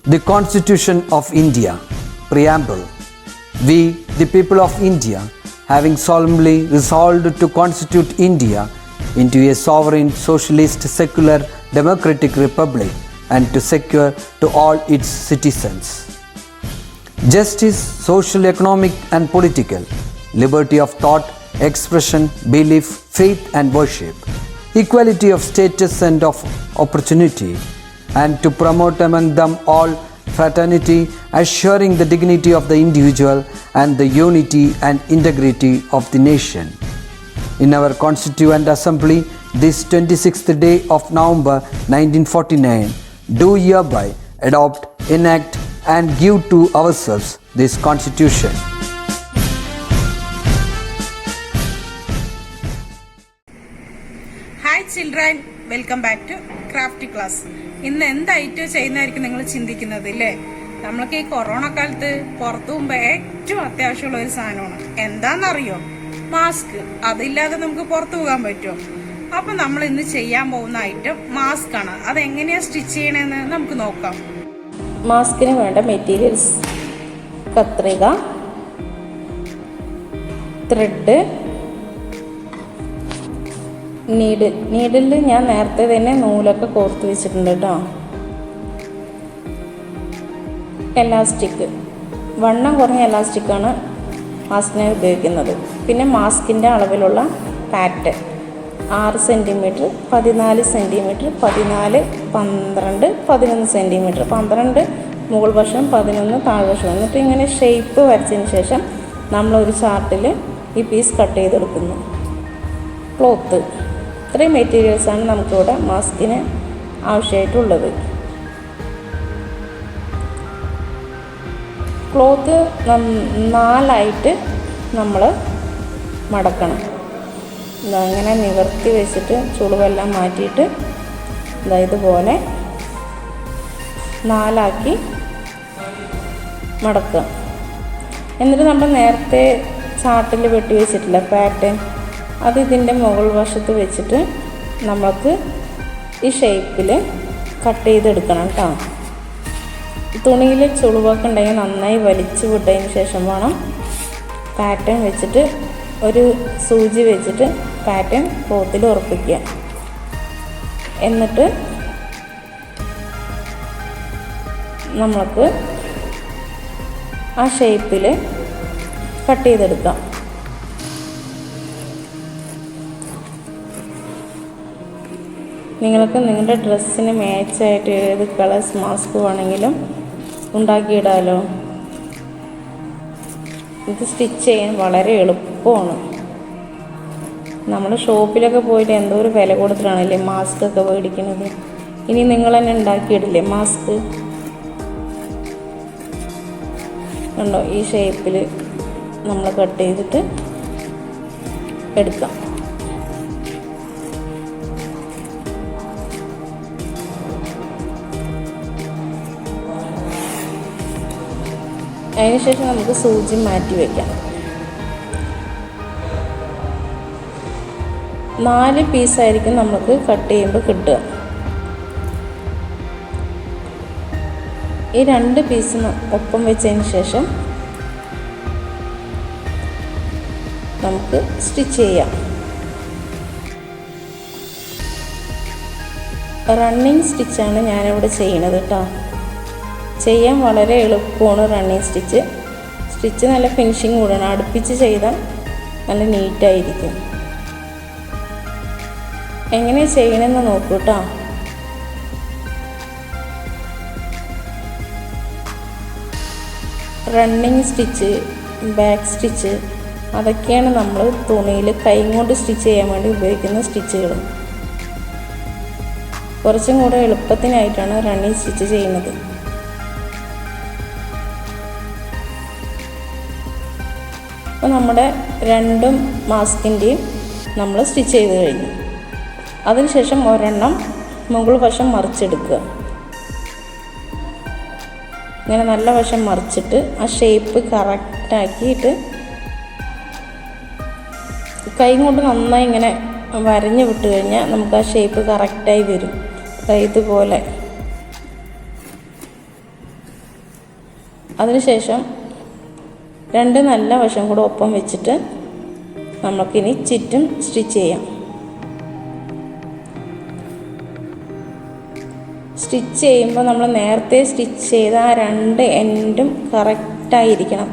The Constitution of India, Preamble. We, the people of India, having solemnly resolved to constitute India into a sovereign, socialist, secular, democratic republic and to secure to all its citizens justice, social, economic and political, liberty of thought, expression, belief, faith and worship, equality of status and of opportunity, and to promote among them all fraternity, assuring the dignity of the individual and the unity and integrity of the nation. In our Constituent Assembly, this 26th day of November 1949, do hereby adopt, enact and give to ourselves this Constitution. Hi children, welcome back to Crafty Class. ഇന്ന് എന്തായിട്ട് ചെയ്യുന്നതായിരിക്കും നിങ്ങൾ ചിന്തിക്കുന്നത് ഇല്ലേ? നമ്മൾക്ക് ഈ corona കാലത്ത് പുറത്തു പോകുമ്പോൾ ഏറ്റവും അത്യാവശ്യമുള്ള ഒരു സാധനമാണ്. എന്താണെന്നറിയോ? മാസ്ക്. അതില്ലാതെ നമുക്ക് പുറത്തു പോകാൻ പറ്റുമോ? അപ്പൊ നമ്മൾ ഇന്ന് ചെയ്യാൻ പോകുന്ന ഐറ്റം മാസ്ക് ആണ്. അതെങ്ങനെയാ സ്റ്റിച്ച് ചെയ്യണമെന്ന് നമുക്ക് നോക്കാം. മാസ്കിന് വേണ്ട മെറ്റീരിയൽസ്: കത്രിക, ത്രെഡ്, നീഡിൽ ഞാൻ നേരത്തെ തന്നെ നൂലൊക്കെ കോർത്ത് വെച്ചിട്ടുണ്ട് കേട്ടോ. എലാസ്റ്റിക്, വണ്ണം കുറഞ്ഞ എലാസ്റ്റിക്കാണ് മാസ്കിനെ ഉപയോഗിക്കുന്നത്. പിന്നെ മാസ്കിൻ്റെ അളവിലുള്ള പാറ്റേൺ 6 സെൻറ്റിമീറ്റർ, 14 സെൻറ്റിമീറ്റർ, 14, 12, 11 സെൻറ്റിമീറ്റർ. 12 മുകൾ വശം, 11 താഴ്വശം. എന്നിട്ട് ഇങ്ങനെ ഷേപ്പ് വരച്ചതിന് ശേഷം നമ്മളൊരു ചാർട്ടിൽ ഈ പീസ് കട്ട് ചെയ്തെടുക്കുന്നു. ക്ലോത്ത്, ഇത്രയും മെറ്റീരിയൽസാണ് നമുക്കിവിടെ മാസ്കിന് ആവശ്യമായിട്ടുള്ളത്. ക്ലോത്ത് 4ആയിട്ട് നമ്മൾ മടക്കണം. ഇങ്ങനെ നിവർത്തി വെച്ചിട്ട് ചുളിവെല്ലാം മാറ്റിയിട്ട് ഇതുപോലെ 4ആക്കി മടക്കുക. എന്നിട്ട് നമ്മൾ നേരത്തെ ചാർട്ടിൽ വെട്ടി വെച്ചിട്ടില്ല പാറ്റേൺ, അത് ഇതിൻ്റെ മുകൾ വശത്ത് വെച്ചിട്ട് നമുക്ക് ഈ ഷേപ്പിൽ കട്ട് ചെയ്തെടുക്കണം കേട്ടോ. തുണിയിൽ ചുളിവൊക്കെ ഉണ്ടെങ്കിൽ നന്നായി വലിച്ചു വിട്ടതിന് ശേഷം വേണം പാറ്റേൺ വെച്ചിട്ട് ഒരു സൂചി വെച്ചിട്ട് പാറ്റേൺ ക്ലോത്തിൽ ഉറപ്പിക്കുക. എന്നിട്ട് നമുക്ക് ആ ഷേപ്പിൽ കട്ട് ചെയ്തെടുക്കാം. നിങ്ങൾക്ക് നിങ്ങളുടെ ഡ്രസ്സിന് മാച്ചായിട്ട് ഏത് കളേഴ്സ് മാസ്ക് വേണമെങ്കിലും ഉണ്ടാക്കിയിടാമല്ലോ. ഇത് സ്റ്റിച്ച് ചെയ്യാൻ വളരെ എളുപ്പമാണ്. നമ്മൾ ഷോപ്പിലൊക്കെ പോയിട്ട് എന്തോ ഒരു വില കൊടുത്തിട്ടാണല്ലേ മാസ്ക് ഒക്കെ മേടിക്കുന്നത്. ഇനി നിങ്ങൾ തന്നെ ഉണ്ടാക്കിയിടില്ലേ മാസ്ക്? ഉണ്ടോ? ഈ ഷേപ്പിൽ നമ്മൾ കട്ട് ചെയ്തിട്ട് എടുക്കാം. അതിനുശേഷം നമുക്ക് സൂചി മാറ്റി വയ്ക്കാം. 4 പീസായിരിക്കും നമുക്ക് കട്ട് ചെയ്യുമ്പോൾ കിട്ടുക. ഈ 2 പീസ് ഒപ്പം വെച്ചതിന് ശേഷം നമുക്ക് സ്റ്റിച്ച് ചെയ്യാം. റണ്ണിങ് സ്റ്റിച്ചാണ് ഞാനിവിടെ ചെയ്യണത് കേട്ടോ. ചെയ്യാൻ വളരെ എളുപ്പമാണ് റണ്ണിങ് സ്റ്റിച്ച്. സ്റ്റിച്ച് നല്ല ഫിനിഷിങ് കൂടണം. അടുപ്പിച്ച് ചെയ്താൽ നല്ല നീറ്റായിരിക്കും. എങ്ങനെ ചെയ്യണമെന്ന് നോക്കൂ കേട്ടോ. റണ്ണിങ് സ്റ്റിച്ച്, ബാക്ക് സ്റ്റിച്ച്, അതൊക്കെയാണ് നമ്മൾ തുണിയിൽ കൈ കൊണ്ട് സ്റ്റിച്ച് ചെയ്യാൻ വേണ്ടി ഉപയോഗിക്കുന്ന സ്റ്റിച്ചുകൾ. കുറച്ചും കൂടെ എളുപ്പത്തിനായിട്ടാണ് റണ്ണിങ് സ്റ്റിച്ച് ചെയ്യുന്നത്. അപ്പോൾ നമ്മുടെ 2 മാസ്കിൻ്റെയും നമ്മൾ സ്റ്റിച്ച് ചെയ്ത് കഴിഞ്ഞു. അതിനുശേഷം ഒരെണ്ണം മുകൾ വശം മറിച്ചെടുക്കുക. ഇങ്ങനെ നല്ല വശം മറിച്ചിട്ട് ആ ഷേപ്പ് കറക്റ്റാക്കിയിട്ട് കൈ കൊണ്ട് നന്നായി ഇങ്ങനെ വരഞ്ഞ് വിട്ട് കഴിഞ്ഞാൽ നമുക്ക് ആ ഷേപ്പ് കറക്റ്റായി വരും. ഇതുപോലെ അതിനുശേഷം രണ്ട് നല്ല വശം കൂടെ ഒപ്പം വെച്ചിട്ട് നമുക്കിനി ചുറ്റും സ്റ്റിച്ച് ചെയ്യാം. സ്റ്റിച്ച് ചെയ്യുമ്പോൾ നമ്മൾ നേരത്തെ സ്റ്റിച്ച് ചെയ്ത ആ രണ്ട് എൻഡും കറക്റ്റായിരിക്കണം,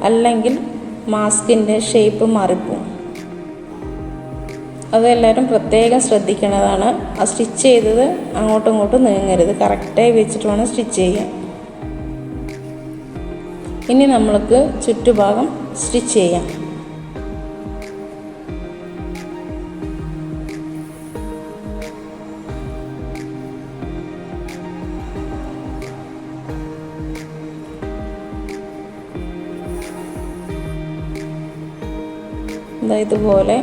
അല്ലെങ്കിൽ മാസ്കിൻ്റെ ഷേപ്പ് മാറിപ്പോവും. അതെല്ലാവരും പ്രത്യേകം ശ്രദ്ധിക്കേണ്ടതാണ്. ആ സ്റ്റിച്ച് ചെയ്തത് അങ്ങോട്ടും ഇങ്ങോട്ടും നീങ്ങരുത്, കറക്റ്റായി വെച്ചിട്ട് വേണം സ്റ്റിച്ച് ചെയ്യാൻ. ഇനി നമ്മൾക്ക് ചുറ്റുഭാഗം സ്റ്റിച്ച് ചെയ്യാം. ഇതുപോലെ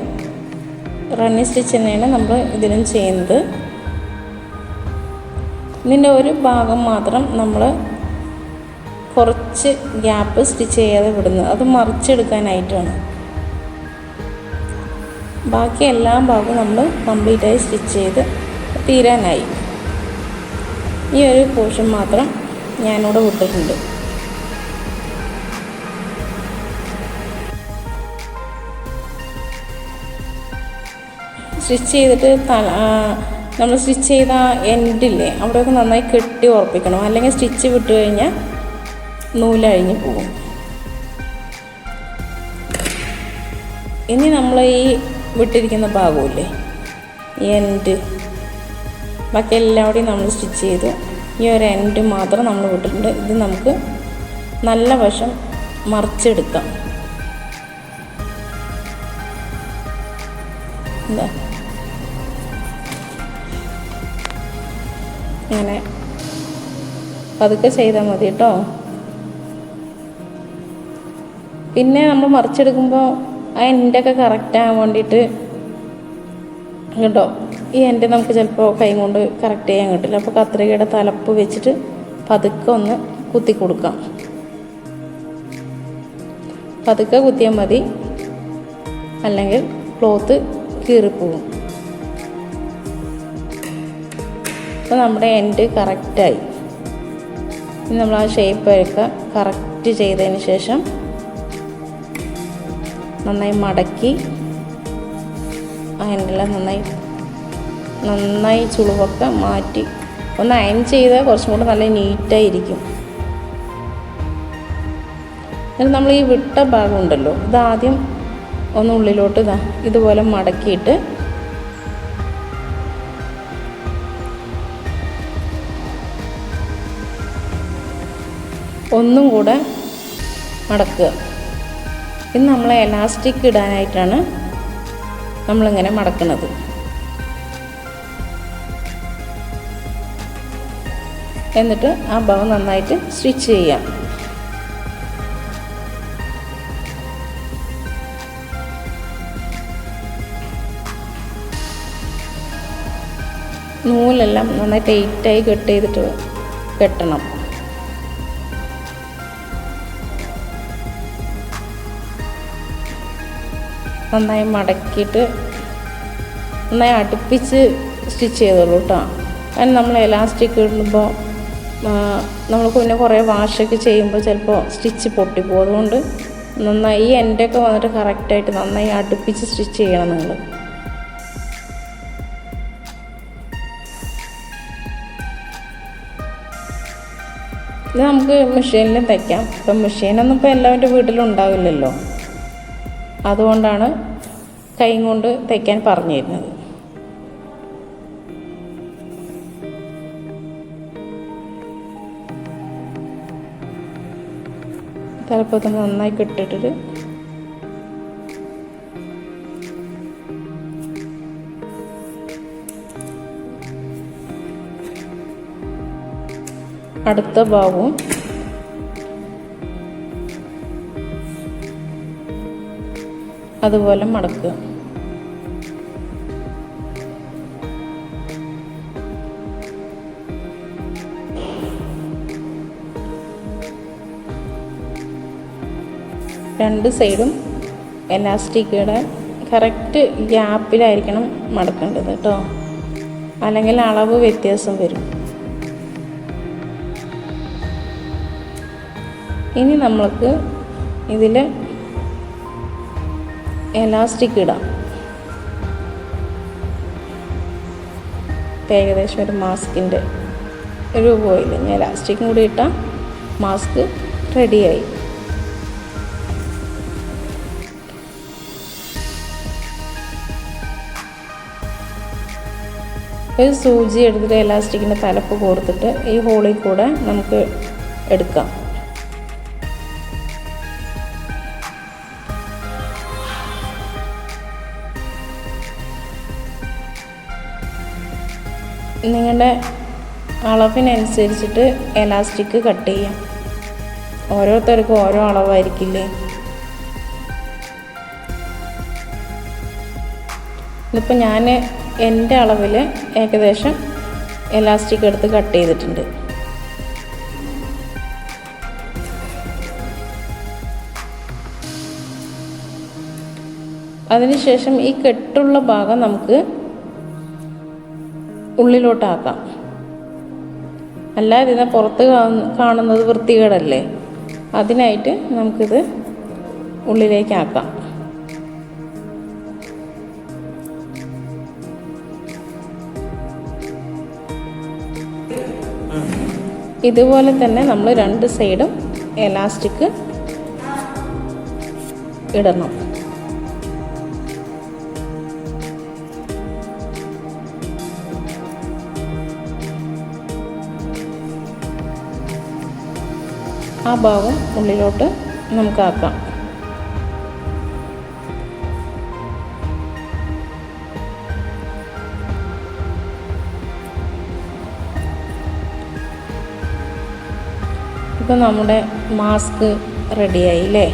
റണ്ണിങ് സ്റ്റിച്ച് തന്നെയാണ് നമ്മൾ ഇതിലും ചെയ്യുന്നത്. ഇതിൻ്റെ ഒരു ഭാഗം മാത്രം നമ്മൾ കുറച്ച് ഗ്യാപ്പ് സ്റ്റിച്ച് ചെയ്യാതെ വിടുന്നത്, അത് മറിച്ചെടുക്കാനായിട്ടാണ്. ബാക്കി എല്ലാ ഭാഗവും നമ്മൾ കംപ്ലീറ്റായി സ്റ്റിച്ച് ചെയ്ത് തീരാനായി. ഈ ഒരു പോർഷൻ മാത്രം ഞാനിവിടെ വിട്ടിട്ടുണ്ട്. സ്റ്റിച്ച് ചെയ്തിട്ട് നമ്മൾ സ്റ്റിച്ച് ചെയ്ത എൻഡില്ലേ അവിടെയൊക്കെ നന്നായി കെട്ടി ഉറപ്പിക്കണം, അല്ലെങ്കിൽ സ്റ്റിച്ച് വിട്ട് കഴിഞ്ഞാൽ നൂലഴിഞ്ഞ് പോകും. ഇനി നമ്മൾ ഈ വിട്ടിരിക്കുന്ന ഭാഗമില്ലേ ഈ എൻഡ്, ബാക്കി എല്ലാവിടെയും നമ്മൾ സ്റ്റിച്ച് ചെയ്തു. ഈ ഒരു എൻഡ് മാത്രം നമ്മൾ വിട്ടിട്ടുണ്ട്. ഇത് നമുക്ക് നല്ല വശം മറിച്ചെടുക്കാം. എന്താ ഇങ്ങനെ പതുക്കെ ചെയ്താൽ മതി കേട്ടോ. പിന്നെ നമ്മൾ മറിച്ചെടുക്കുമ്പോൾ ആ എൻഡൊക്കെ കറക്റ്റാകാൻ വേണ്ടിയിട്ട് കേട്ടോ, ഈ എൻഡ് നമുക്ക് ചിലപ്പോൾ കൈ കൊണ്ട് കറക്റ്റ് ചെയ്യാൻ കിട്ടില്ല. അപ്പോൾ കത്രികയുടെ തലപ്പ് വെച്ചിട്ട് പതുക്കെ ഒന്ന് കുത്തി കൊടുക്കാം. പതുക്കെ കുത്തിയാൽ മതി, അല്ലെങ്കിൽ ക്ലോത്ത് കീറിപ്പോവും. അപ്പോൾ നമ്മുടെ എൻഡ് കറക്റ്റായി. ഇനി നമ്മൾ ആ ഷേപ്പൊക്കെ കറക്റ്റ് ചെയ്തതിന് ശേഷം നന്നായി മടക്കി ആ എൻഡെല്ലാം നന്നായി ചുളിവൊക്കെ മാറ്റി ഒന്ന് അയൺ ചെയ്താൽ കുറച്ചും കൂടെ നല്ല നീറ്റായിരിക്കും. എന്നിട്ട് നമ്മൾ ഈ വിട്ട ഭാഗം ഉണ്ടല്ലോ, ഇതാദ്യം ഒന്ന് ഉള്ളിലോട്ട് ഇതുപോലെ മടക്കിയിട്ട് ഒന്നും കൂടെ മടക്കുക. ഇത് നമ്മൾ എലാസ്റ്റിക് ഇടാനായിട്ടാണ് നമ്മളിങ്ങനെ മടക്കുന്നത്. എന്നിട്ട് ആ ഭാഗം നന്നായിട്ട് സ്റ്റിച്ച് ചെയ്യാം. നൂലെല്ലാം നന്നായി ടൈറ്റായി കട്ട് ചെയ്തിട്ട് കെട്ടണം. നന്നായി മടക്കിയിട്ട് നന്നായി അടുപ്പിച്ച് സ്റ്റിച്ച് ചെയ്തോളൂ കേട്ടോ. കാരണം നമ്മൾ എലാസ്റ്റിക് ഇടുമ്പോൾ നമ്മൾ പിന്നെ കുറേ വാഷൊക്കെ ചെയ്യുമ്പോൾ ചിലപ്പോൾ സ്റ്റിച്ച് പൊട്ടിപ്പോകും. അതുകൊണ്ട് നന്നായി ഈ എൻഡൊക്കെ വന്നിട്ട് കറക്റ്റായിട്ട് നന്നായി അടുപ്പിച്ച് സ്റ്റിച്ച് ചെയ്യണം നിങ്ങൾ. ഇത് നമുക്ക് മെഷീനിലും തയ്ക്കാം. ഇപ്പം മെഷീനൊന്നും ഇപ്പോൾ എല്ലാവരുടെ വീട്ടിലും ഉണ്ടാവില്ലല്ലോ, അതുകൊണ്ടാണ് കൈ കൊണ്ട് തയ്ക്കാൻ പറഞ്ഞു തരുന്നത്. തലപ്പത്ത് നന്നായി കെട്ടിട്ടിട്ട് അടുത്ത ഭാഗവും അതുപോലെ മടക്കുക. രണ്ട് സൈഡും എലാസ്റ്റിക്കുടെ കറക്റ്റ് ഗ്യാപ്പിലായിരിക്കണം മടക്കേണ്ടത് കേട്ടോ, അല്ലെങ്കിൽ അളവ് വ്യത്യാസം വരും. ഇനി നമ്മൾക്ക് ഇതിൽ എലാസ്റ്റിക് ഇടാം. ഏകദേശം ഒരു മാസ്കിൻ്റെ രൂപമില്ല. ഇനി എലാസ്റ്റിക്കും കൂടി ഇട്ടാൽ മാസ്ക് റെഡിയായി. ഒരു സൂചി എടുത്തിട്ട് എലാസ്റ്റിക്കിൻ്റെ തലപ്പ് കോർത്തിട്ട് ഈ ഹോളിൽ കൂടെ നമുക്ക് എടുക്കാം. നിങ്ങളുടെ അളവിനനുസരിച്ചിട്ട് എലാസ്റ്റിക് കട്ട് ചെയ്യാം. ഓരോരുത്തർക്കും ഓരോ അളവായിരിക്കില്ലേ. ഇതിപ്പോൾ ഞാൻ എൻ്റെ അളവിൽ ഏകദേശം എലാസ്റ്റിക് എടുത്ത് കട്ട് ചെയ്തിട്ടുണ്ട്. അതിനുശേഷം ഈ കെട്ടുള്ള ഭാഗം നമുക്ക് ഉള്ളിലോട്ടാക്കാം. അല്ലാതെ ഇതിനെ പുറത്ത് കാണുന്നത് വൃത്തികേടല്ലേ. അതിനായിട്ട് നമുക്കിത് ഉള്ളിലേക്കാക്കാം. ഇതുപോലെ തന്നെ നമ്മൾ 2 സൈഡും എലാസ്റ്റിക് ഇടണം. ആ ഭാഗം ഉള്ളിലോട്ട് നമുക്കാക്കാം. ഇപ്പം നമ്മുടെ മാസ്ക് റെഡിയായി അല്ലേ.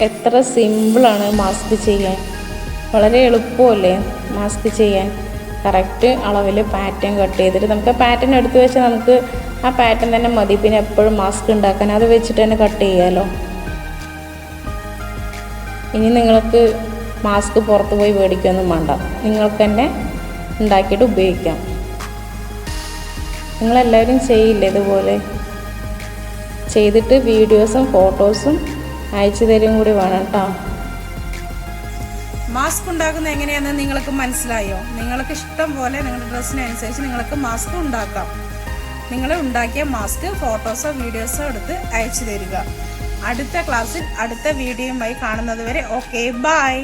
എത്ര സിമ്പിളാണ് മാസ്ക് ചെയ്യാൻ. വളരെ എളുപ്പമല്ലേ മാസ്ക് ചെയ്യാൻ. കറക്റ്റ് അളവിൽ പാറ്റേൺ കട്ട് ചെയ്തിട്ട് നമുക്ക് പാറ്റേൺ എടുത്ത് വെച്ചാൽ നമുക്ക് ആ പാറ്റേൺ തന്നെ മതി. പിന്നെ എപ്പോഴും മാസ്ക് ഉണ്ടാക്കാൻ അത് വെച്ചിട്ട് തന്നെ കട്ട് ചെയ്യാമല്ലോ. ഇനി നിങ്ങൾക്ക് മാസ്ക് പുറത്ത് പോയി മേടിക്കൊന്നും വേണ്ട. നിങ്ങൾക്ക് തന്നെ ഉണ്ടാക്കിയിട്ട് ഉപയോഗിക്കാം. നിങ്ങളെല്ലാവരും ചെയ്യില്ലേ ഇതുപോലെ? ചെയ്തിട്ട് വീഡിയോസും ഫോട്ടോസും അയച്ചു തരും കൂടി വേണം കേട്ടോ. മാസ്ക് ഉണ്ടാക്കുന്നത് എങ്ങനെയാണെന്ന് നിങ്ങൾക്ക് മനസ്സിലായോ? നിങ്ങൾക്ക് ഇഷ്ടം പോലെ നിങ്ങളുടെ ഡ്രസ്സിനനുസരിച്ച് നിങ്ങൾക്ക് മാസ്ക് ഉണ്ടാക്കാം. നിങ്ങൾ ഉണ്ടാക്കിയ മാസ്ക് ഫോട്ടോസോ വീഡിയോസോ എടുത്ത് അയച്ചു തരിക. അടുത്ത ക്ലാസ്സിൽ അടുത്ത വീഡിയോയുമായി കാണുന്നത് വരെ ഓക്കെ, ബൈ.